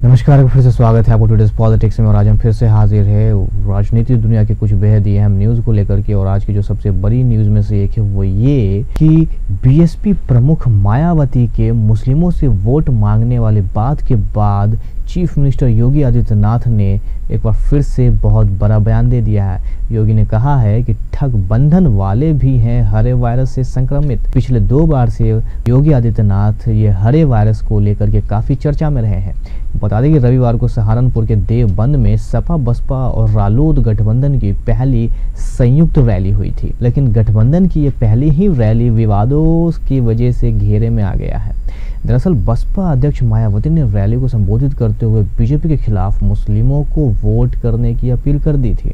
नमस्कार, फिर से स्वागत है आपको टुडेज पॉलिटिक्स में। और आज हम फिर से हाजिर है राजनीतिक दुनिया के कुछ बेहद ही अहम न्यूज़ को लेकर के। और आज की जो सबसे बड़ी न्यूज़ में से एक है वो ये कि बीएसपी प्रमुख मायावती के मुस्लिमों से वोट मांगने वाली बात के बाद चीफ मिनिस्टर योगी आदित्यनाथ ने एक बार फिर से बहुत बड़ा बयान दे दिया है। योगी ने कहा है कि ठगबंधन वाले भी हैं हरे वायरस से संक्रमित। पिछले 2 बार से योगी आदित्यनाथ ये हरे वायरस को लेकर के काफ़ी चर्चा में रहे हैं। बता दें कि रविवार को सहारनपुर के देवबंद में सपा बसपा और रालोद गठबंधन की पहली संयुक्त रैली हुई थी, लेकिन गठबंधन की ये पहली ही रैली विवादों की वजह से घेरे में आ गया है। दरअसल बसपा अध्यक्ष मायावती ने रैली को संबोधित करते हुए बीजेपी के खिलाफ मुस्लिमों को वोट करने की अपील कर दी थी।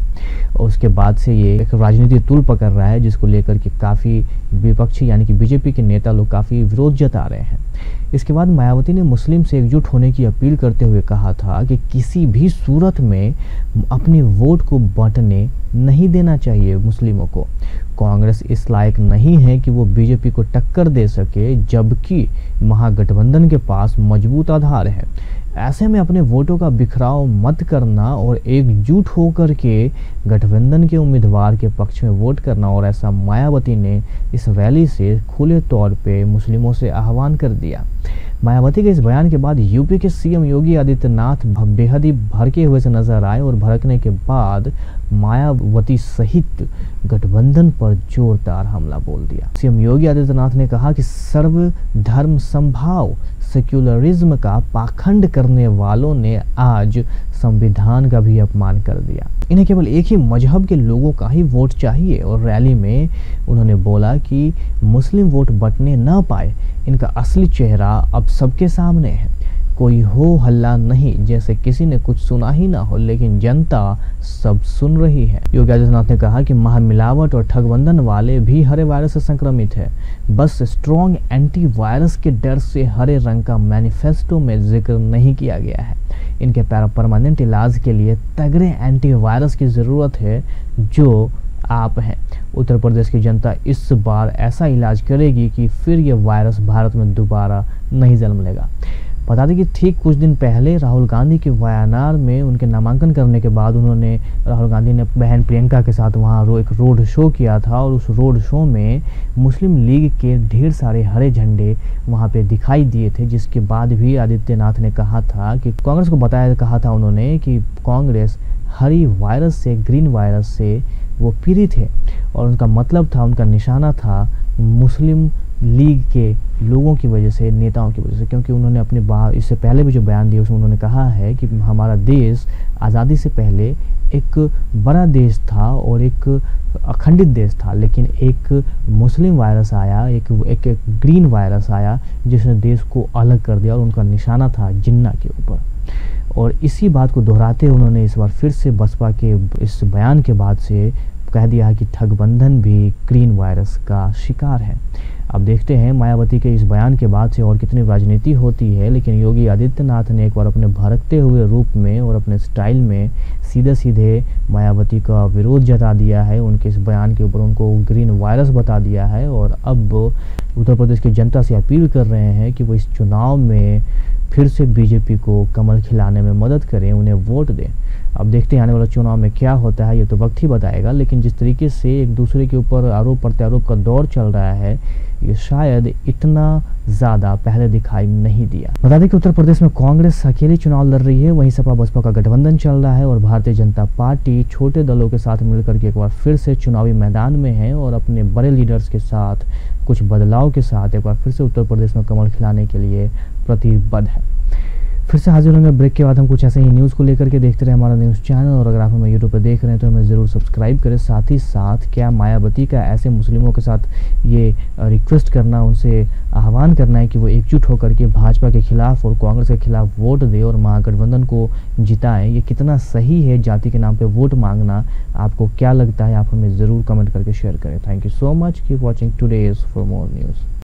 और उसके बाद से ये एक राजनीतिक तूल पकड़ रहा है, जिसको लेकर के काफ़ी विपक्षी यानी कि बीजेपी के नेता लोग काफ़ी विरोध जता रहे हैं। इसके बाद मायावती ने मुस्लिम से एकजुट होने की अपील करते हुए कहा था कि किसी भी सूरत में अपने वोट को बांटने नहीं देना चाहिए मुस्लिमों को। कांग्रेस इस लायक नहीं है कि वो बीजेपी को टक्कर दे सके, जबकि महागठबंधन के पास मजबूत आधार है। ऐसे में अपने वोटों का बिखराव मत करना और एकजुट होकर के गठबंधन के उम्मीदवार के पक्ष में वोट करना। और ऐसा मायावती ने इस रैली से खुले तौर पे मुस्लिमों से आह्वान कर दिया। मायावती के इस बयान के बाद यूपी के सीएम योगी आदित्यनाथ बेहद ही भड़के हुए से नजर आए और भड़कने के बाद मायावती सहित गठबंधन पर जोरदार हमला बोल दिया। सीएम योगी आदित्यनाथ ने कहा कि सर्वधर्म समभाव सेक्युलरिज्म का पाखंड करने वालों ने आज संविधान का भी अपमान कर दिया। इन्हें केवल एक ही मजहब के लोगों का ही वोट चाहिए। और रैली में उन्होंने बोला कि मुस्लिम वोट बंटने न पाए, इनका असली चेहरा अब सबके सामने है। कोई हो हल्ला नहीं, जैसे किसी ने कुछ सुना ही ना हो, लेकिन जनता सब सुन रही है। योगी आदित्यनाथ ने कहा कि महामिलावट और ठगबंधन वाले भी हरे वायरस से संक्रमित है। बस स्ट्रॉन्ग एंटी वायरस के डर से हरे रंग का मैनिफेस्टो में जिक्र नहीं किया गया है। इनके परमानेंट इलाज के लिए तगड़े एंटी वायरस की ज़रूरत है, जो आप हैं। उत्तर प्रदेश की जनता इस बार ऐसा इलाज करेगी कि फिर ये वायरस भारत में दोबारा नहीं जन्म लेगा। बता दें कि ठीक कुछ दिन पहले राहुल गांधी के वायनाड में उनके नामांकन करने के बाद राहुल गांधी ने बहन प्रियंका के साथ वहाँ एक रोड शो किया था। और उस रोड शो में मुस्लिम लीग के ढेर सारे हरे झंडे वहाँ पे दिखाई दिए थे, जिसके बाद भी आदित्यनाथ ने कहा था कि कांग्रेस को कहा था उन्होंने कि कांग्रेस हरी वायरस से, ग्रीन वायरस से वो पीड़ित है। और उनका मतलब था, उनका निशाना था मुस्लिम लीग के लोगों की वजह से, नेताओं की वजह से। क्योंकि उन्होंने अपने इससे पहले भी जो बयान दिया उसमें उन्होंने कहा है कि हमारा देश आज़ादी से पहले एक बड़ा देश था और एक अखंडित देश था, लेकिन एक मुस्लिम वायरस आया, एक ग्रीन वायरस आया, जिसने देश को अलग कर दिया। और उनका निशाना था जिन्ना के ऊपर। और इसी बात को दोहराते उन्होंने इस बार फिर से बसपा के इस बयान के बाद से कह दिया है कि ठगबंधन भी ग्रीन वायरस का शिकार है। अब देखते हैं मायावती के इस बयान के बाद से और कितनी राजनीति होती है। लेकिन योगी आदित्यनाथ ने एक बार अपने भड़कते हुए रूप में और अपने स्टाइल में सीधे सीधे मायावती का विरोध जता दिया है। उनके इस बयान के ऊपर उनको ग्रीन वायरस बता दिया है। और अब उत्तर प्रदेश की जनता से अपील कर रहे हैं कि वो इस चुनाव में फिर से बीजेपी को कमल खिलाने में मदद करें, उन्हें वोट दें। अब देखते हैं आने वाला चुनाव में क्या होता है, ये तो वक्त ही बताएगा। लेकिन जिस तरीके से एक दूसरे के ऊपर आरोप प्रत्यारोप का दौर चल रहा है, ये शायद इतना ज़्यादा पहले दिखाई नहीं दिया। बता दें कि उत्तर प्रदेश में कांग्रेस अकेली चुनाव लड़ रही है, वहीं सपा बसपा का गठबंधन चल रहा है। और भारतीय जनता पार्टी छोटे दलों के साथ मिलकर के एक बार फिर से चुनावी मैदान में है और अपने बड़े लीडर्स के साथ कुछ बदलाव के साथ एक बार फिर से उत्तर प्रदेश में कमल खिलाने के लिए प्रतिबद्ध है। फिर से हाजिर होंगे ब्रेक के बाद। हम कुछ ऐसे ही न्यूज़ को लेकर के देखते रहे हमारा न्यूज़ चैनल। और अगर आप हमें यूट्यूब पर देख रहे हैं तो हमें ज़रूर सब्सक्राइब करें। साथ ही साथ क्या मायावती का ऐसे मुस्लिमों के साथ ये रिक्वेस्ट करना, उनसे आह्वान करना है कि वो एकजुट होकर के भाजपा के खिलाफ और कांग्रेस के खिलाफ वोट दे और महागठबंधन को जिताएं, ये कितना सही है जाति के नाम पर वोट मांगना? आपको क्या लगता है? आप हमें ज़रूर कमेंट करके शेयर करें। Thank you so much. Keep watching today's for more news.